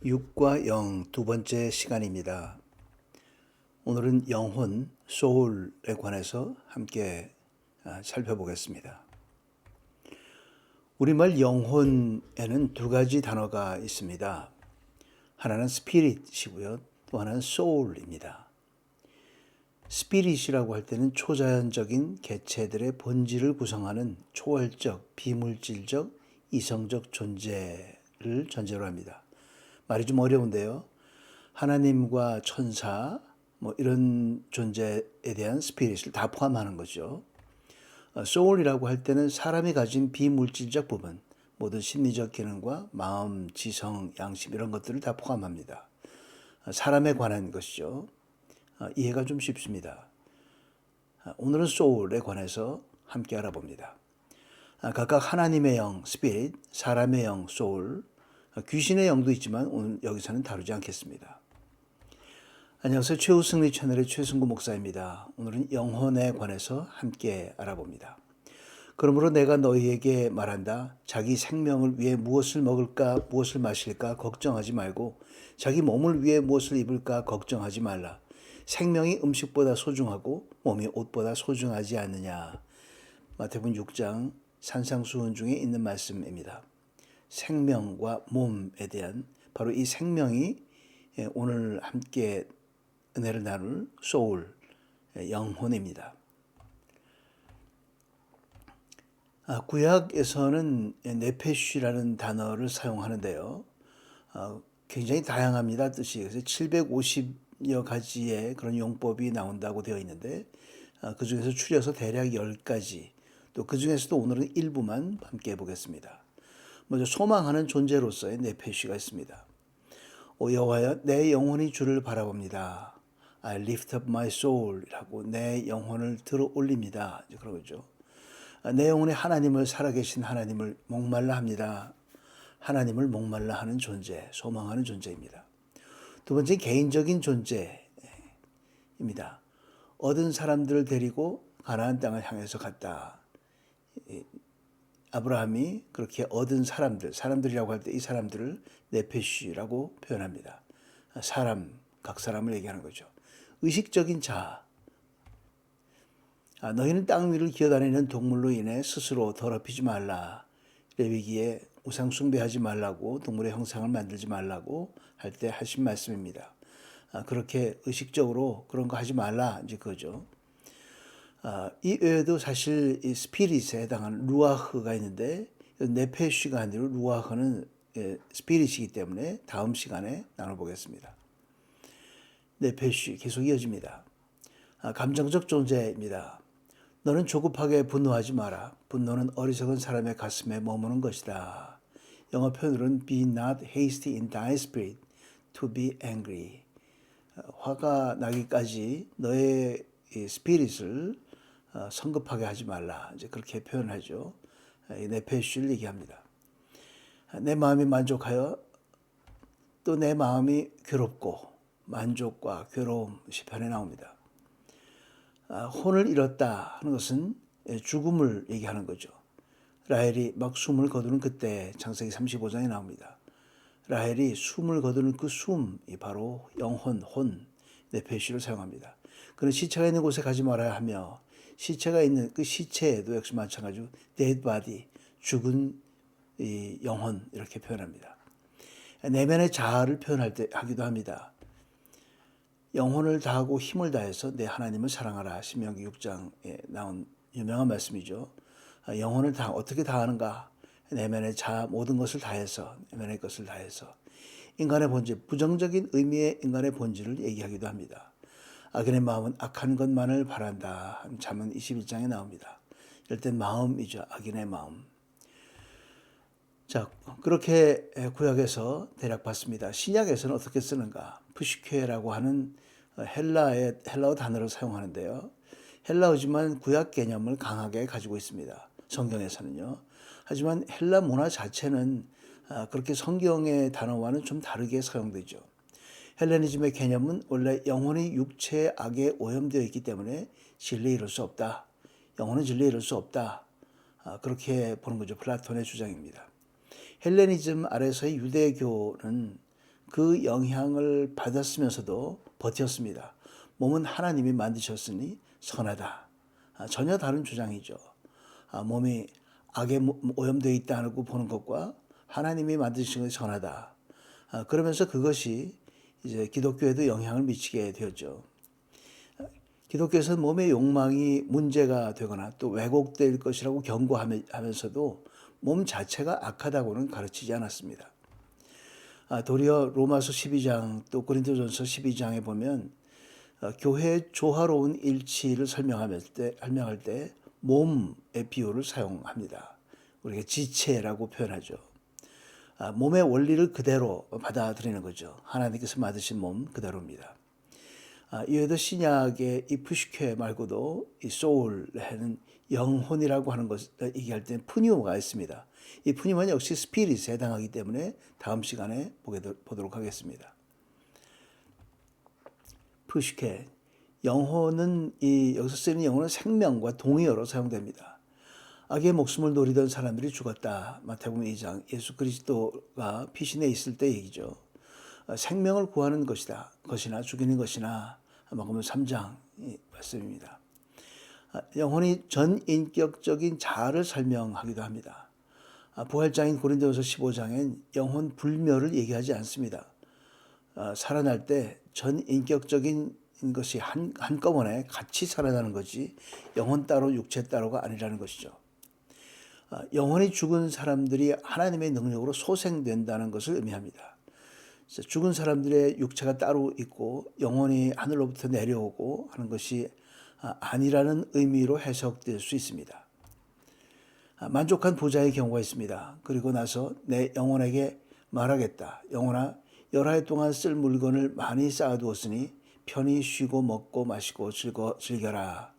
육과 영 두 번째 시간입니다. 오늘은 영혼, 소울에 관해서 함께 살펴보겠습니다. 우리말 영혼에는 두 가지 단어가 있습니다. 하나는 스피릿이고요. 또 하나는 소울입니다. 스피릿이라고 할 때는 초자연적인 개체들의 본질을 구성하는 초월적, 비물질적, 이성적 존재를 전제로 합니다. 말이 좀 어려운데요. 하나님과 천사 이런 존재에 대한 스피릿을 다 포함하는 거죠. 소울이라고 할 때는 사람이 가진 비물질적 부분, 모든 심리적 기능과 마음, 지성, 양심 이런 것들을 다 포함합니다. 사람에 관한 것이죠. 이해가 좀 쉽습니다. 오늘은 소울에 관해서 함께 알아봅니다. 각각 하나님의 영, 스피릿, 사람의 영, 소울, 귀신의 영도 있지만 오늘 여기서는 다루지 않겠습니다. 안녕하세요. 최우승리 채널의 최승구 목사입니다. 오늘은 영혼에 관해서 함께 알아봅니다. 그러므로 내가 너희에게 말한다. 자기 생명을 위해 무엇을 먹을까 무엇을 마실까 걱정하지 말고 자기 몸을 위해 무엇을 입을까 걱정하지 말라. 생명이 음식보다 소중하고 몸이 옷보다 소중하지 않느냐. 마태복음 6장 산상수훈 중에 있는 말씀입니다. 생명과 몸에 대한 바로 이 생명이 오늘 함께 은혜를 나눌 소울, 영혼입니다. 구약에서는 네페쉬라는 단어를 사용하는데요. 굉장히 다양합니다. 뜻이. 그래서 750여 가지의 그런 용법이 나온다고 되어 있는데 그 중에서 추려서 대략 10가지, 또 그 중에서도 오늘은 일부만 함께 해보겠습니다. 먼저 소망하는 존재로서의 네페쉬가 있습니다. 오 여호와여, 내 영혼이 주를 바라봅니다. I lift up my soul 이라고 내 영혼을 들어 올립니다. 그런 거죠. 내 영혼이 하나님을, 살아계신 하나님을 목말라 합니다. 하나님을 목말라 하는 존재, 소망하는 존재입니다. 두 번째, 개인적인 존재입니다. 얻은 사람들을 데리고 가나안 땅을 향해서 갔다. 아브라함이 그렇게 얻은 사람들이라고 할 때 이 사람들을 네페쉬라고 표현합니다. 각 사람을 얘기하는 거죠. 의식적인 자아. 너희는 땅 위를 기어다니는 동물로 인해 스스로 더럽히지 말라. 레위기에 우상 숭배하지 말라고, 동물의 형상을 만들지 말라고 할 때 하신 말씀입니다. 그렇게 의식적으로 그런 거 하지 말라, 이제 그거죠. 이 외에도 사실 이 스피릿에 해당하는 루아흐가 있는데 네페쉬가 아니라 루아흐는 스피릿이기 때문에 다음 시간에 나눠보겠습니다. 네페쉬 계속 이어집니다. 감정적 존재입니다. 너는 조급하게 분노하지 마라. 분노는 어리석은 사람의 가슴에 머무는 것이다. 영어 표현으로는 be not hasty in thy spirit to be angry. 화가 나기까지 너의 스피릿을 성급하게 하지 말라. 이제 그렇게 표현하죠. 네페쉬를 얘기합니다. 내 마음이 만족하여 또 내 마음이 괴롭고, 만족과 괴로움 시편에 나옵니다. 혼을 잃었다 하는 것은 죽음을 얘기하는 거죠. 라헬이 막 숨을 거두는 그때 창세기 35장에 나옵니다. 라헬이 숨을 거두는 그 숨이 바로 영혼, 혼, 네페쉬를 사용합니다. 그는 시체가 있는 곳에 가지 말아야 하며 시체가 있는 그 시체에도 역시 마찬가지로 dead body, 죽은 이 영혼 이렇게 표현합니다. 내면의 자아를 표현할 때 하기도 합니다. 영혼을 다하고 힘을 다해서 내 하나님을 사랑하라. 신명기 6장에 나온 유명한 말씀이죠. 영혼을 어떻게 다하는가? 내면의 자아 모든 것을 다해서, 내면의 것을 다해서. 인간의 본질, 부정적인 의미의 인간의 본질을 얘기하기도 합니다. 악인의 마음은 악한 것만을 바란다. 잠언 21장에 나옵니다. 이럴 땐 마음이죠. 악인의 마음. 자, 그렇게 구약에서 대략 봤습니다. 신약에서는 어떻게 쓰는가? 푸시케라고 하는 헬라어 단어를 사용하는데요. 헬라어지만 구약 개념을 강하게 가지고 있습니다. 성경에서는요. 하지만 헬라 문화 자체는 그렇게 성경의 단어와는 좀 다르게 사용되죠. 헬레니즘의 개념은 원래 영혼이 육체의 악에 오염되어 있기 때문에 진리에 이를 수 없다. 영혼은 진리에 이를 수 없다. 그렇게 보는 거죠. 플라톤의 주장입니다. 헬레니즘 아래서의 유대교는 그 영향을 받았으면서도 버텼습니다. 몸은 하나님이 만드셨으니 선하다. 전혀 다른 주장이죠. 몸이 악에 오염되어 있다고 보는 것과 하나님이 만드신 것이 선하다. 그러면서 그것이 이제 기독교에도 영향을 미치게 되었죠. 기독교에서는 몸의 욕망이 문제가 되거나 또 왜곡될 것이라고 경고하면서도 몸 자체가 악하다고는 가르치지 않았습니다. 도리어 로마서 12장 또 고린도전서 12장에 보면 교회의 조화로운 일치를 설명할 때 몸의 비유를 사용합니다. 우리가 지체라고 표현하죠. 몸의 원리를 그대로 받아들이는 거죠. 하나님께서 만드신 몸 그대로입니다. 이외에도 신약의 이 푸시케 말고도 이 소울에는 영혼이라고 하는 것을 얘기할 때는 푸니오가 있습니다. 이 푸니오는 역시 스피릿에 해당하기 때문에 다음 시간에 보도록 하겠습니다. 푸시케 영혼은 여기서 쓰이는 영혼은 생명과 동의어로 사용됩니다. 악의 목숨을 노리던 사람들이 죽었다. 마태복음 2장 예수 그리스도가 피신해 있을 때 얘기죠. 생명을 구하는 것이나 죽이는 것이나 마가복음 3장 말씀입니다. 영혼이 전인격적인 자아를 설명하기도 합니다. 부활장인 고린도전서 15장엔 영혼 불멸을 얘기하지 않습니다. 살아날 때 전인격적인 것이 한꺼번에 같이 살아나는 거지 영혼 따로 육체 따로가 아니라는 것이죠. 영혼이 죽은 사람들이 하나님의 능력으로 소생된다는 것을 의미합니다. 죽은 사람들의 육체가 따로 있고 영혼이 하늘로부터 내려오고 하는 것이 아니라는 의미로 해석될 수 있습니다. 만족한 부자의 경우가 있습니다. 그리고 나서 내 영혼에게 말하겠다. 영혼아, 여러 해 동안 쓸 물건을 많이 쌓아두었으니 편히 쉬고 먹고 마시고 즐겨라.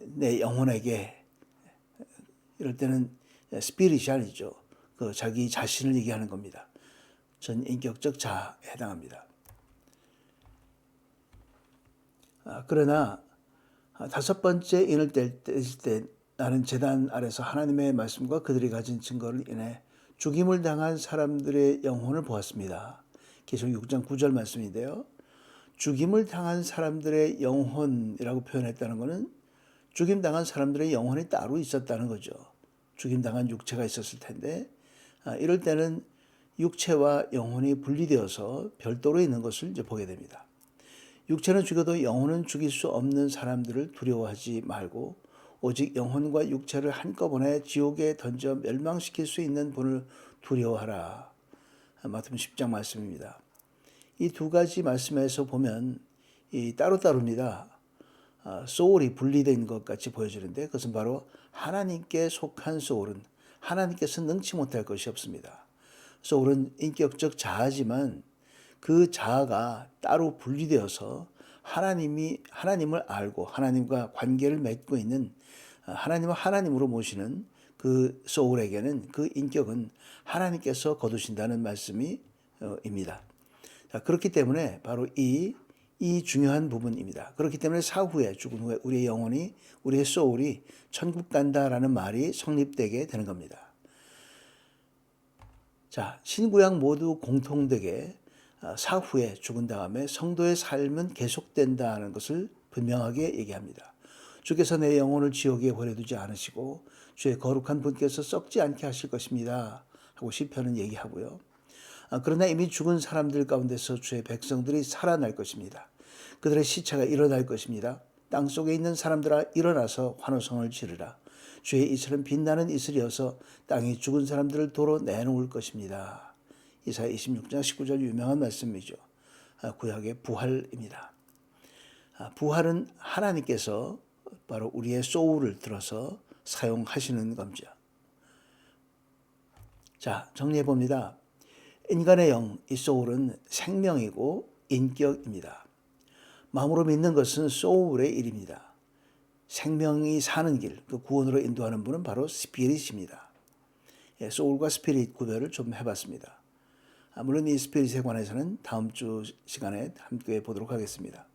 내 영혼에게, 이럴 때는 스피릿이 아니죠. 그 자기 자신을 얘기하는 겁니다. 전인격적 자아에 해당합니다. 그러나 다섯 번째 인을 뗄 때 나는 제단 아래서 하나님의 말씀과 그들이 가진 증거를 인해 죽임을 당한 사람들의 영혼을 보았습니다. 계시록 6장 9절 말씀인데요. 죽임을 당한 사람들의 영혼이라고 표현했다는 것은 죽임당한 사람들의 영혼이 따로 있었다는 거죠. 죽임당한 육체가 있었을 텐데 이럴 때는 육체와 영혼이 분리되어서 별도로 있는 것을 이제 보게 됩니다. 육체는 죽여도 영혼은 죽일 수 없는 사람들을 두려워하지 말고 오직 영혼과 육체를 한꺼번에 지옥에 던져 멸망시킬 수 있는 분을 두려워하라. 마태복음 10장 말씀입니다. 이 두 가지 말씀에서 보면 따로따로입니다. 소울이 분리된 것 같이 보여지는데 그것은 바로 하나님께 속한 소울은 하나님께서 능치 못할 것이 없습니다. 소울은 인격적 자아지만 그 자아가 따로 분리되어서 하나님을 알고 하나님과 관계를 맺고 있는 하나님을 하나님으로 모시는 그 소울에게는 그 인격은 하나님께서 거두신다는 말씀입니다. 그렇기 때문에 바로 이 중요한 부분입니다. 그렇기 때문에 사후에 죽은 후에 우리의 영혼이 우리의 소울이 천국 간다라는 말이 성립되게 되는 겁니다. 자, 신구약 모두 공통되게 사후에 죽은 다음에 성도의 삶은 계속된다는 것을 분명하게 얘기합니다. 주께서 내 영혼을 지옥에 버려두지 않으시고 주의 거룩한 분께서 썩지 않게 하실 것입니다. 하고 시편은 얘기하고요. 그러나 이미 죽은 사람들 가운데서 주의 백성들이 살아날 것입니다. 그들의 시체가 일어날 것입니다. 땅속에 있는 사람들아 일어나서 환호성을 지르라. 주의 이슬은 빛나는 이슬이어서 땅이 죽은 사람들을 도로 내놓을 것입니다. 이사야 26장 19절 유명한 말씀이죠. 구약의 부활입니다. 부활은 하나님께서 바로 우리의 소울을 들어서 사용하시는 겁니다. 자, 정리해 봅니다. 인간의 영, 이 소울은 생명이고 인격입니다. 마음으로 믿는 것은 소울의 일입니다. 생명이 사는 길, 그 구원으로 인도하는 분은 바로 스피릿입니다. 소울과 스피릿 구별을 좀 해봤습니다. 물론 이 스피릿에 관해서는 다음 주 시간에 함께 보도록 하겠습니다.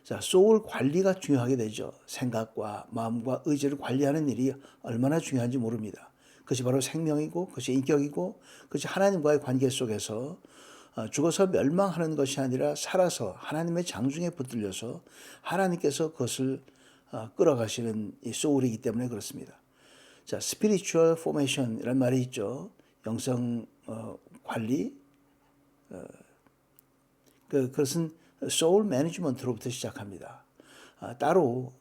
자, 소울 관리가 중요하게 되죠. 생각과 마음과 의지를 관리하는 일이 얼마나 중요한지 모릅니다. 그것이 바로 생명이고 그것이 인격이고 그것이 하나님과의 관계 속에서 죽어서 멸망하는 것이 아니라 살아서 하나님의 장중에 붙들려서 하나님께서 그것을 끌어가시는 이 소울이기 때문에 그렇습니다. 자, spiritual formation이라는 말이 있죠. 영성 관리. 그것은 소울 매니지먼트로부터 시작합니다. 따로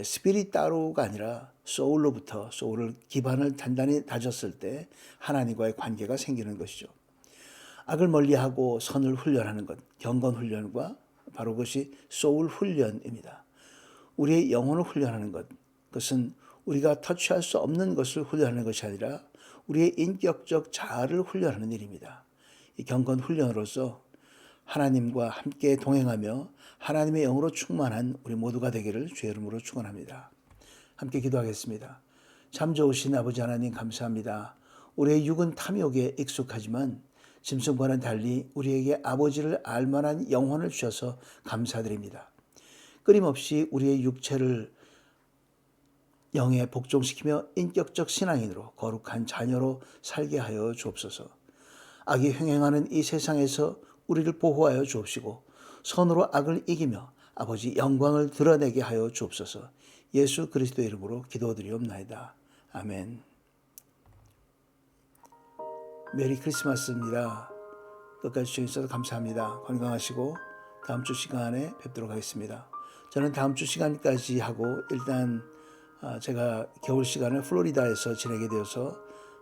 스피릿 따로가 아니라 소울로부터 소울을 기반을 단단히 다졌을 때 하나님과의 관계가 생기는 것이죠. 악을 멀리하고 선을 훈련하는 것, 경건 훈련과 바로 그것이 소울 훈련입니다. 우리의 영혼을 훈련하는 것, 그것은 우리가 터치할 수 없는 것을 훈련하는 것이 아니라 우리의 인격적 자아를 훈련하는 일입니다. 이 경건 훈련으로서 하나님과 함께 동행하며 하나님의 영으로 충만한 우리 모두가 되기를 주의 이름으로 축원합니다. 함께 기도하겠습니다. 참 좋으신 아버지 하나님 감사합니다. 우리의 육은 탐욕에 익숙하지만 짐승과는 달리 우리에게 아버지를 알만한 영혼을 주셔서 감사드립니다. 끊임없이 우리의 육체를 영에 복종시키며 인격적 신앙인으로 거룩한 자녀로 살게 하여 주옵소서. 악이 횡행하는 이 세상에서 우리를 보호하여 주옵시고 선으로 악을 이기며 아버지 영광을 드러내게 하여 주옵소서. 예수 그리스도의 이름으로 기도드리옵나이다. 아멘. 메리 크리스마스입니다. 끝까지 시청해주셔서 감사합니다. 건강하시고 다음 주 시간에 뵙도록 하겠습니다. 저는 다음 주 시간까지 하고 일단 제가 겨울 시간을 플로리다에서 지내게 되어서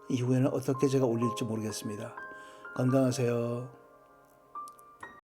이후에는 어떻게 제가 올릴지 모르겠습니다. 건강하세요.